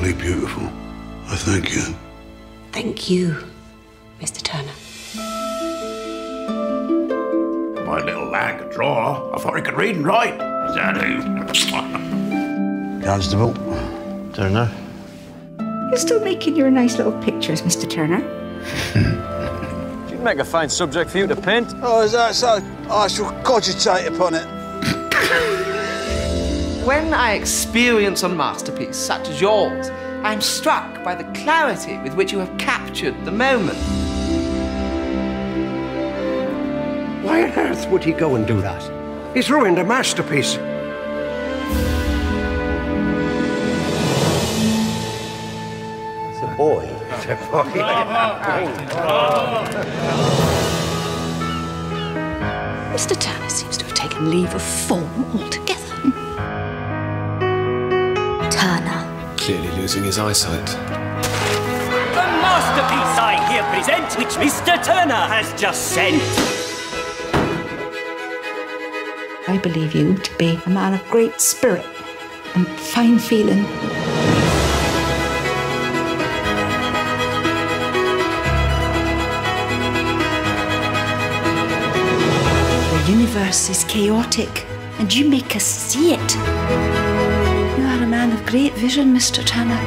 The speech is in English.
simply beautiful. I thank you. Thank you, Mr. Turner. My little lad could draw. I thought he could read and write. Is that who? Constable? Don't know. You're still making your nice little pictures, Mr. Turner. You'd make a fine subject for you to paint. Oh, is that so? I shall cogitate upon it. When I experience a masterpiece such as yours, I'm struck by the clarity with which you have captured the moment. Why on earth would he go and do that? He's ruined a masterpiece. It's a boy. It's a boy. Mr. Turner seems to have taken leave of form altogether. Turner. Clearly losing his eyesight. The masterpiece I here present, which Mr. Turner has just sent. I believe you to be a man of great spirit and fine feeling. The universe is chaotic, and you make us see it. You are a man of great vision, Mr. Turner.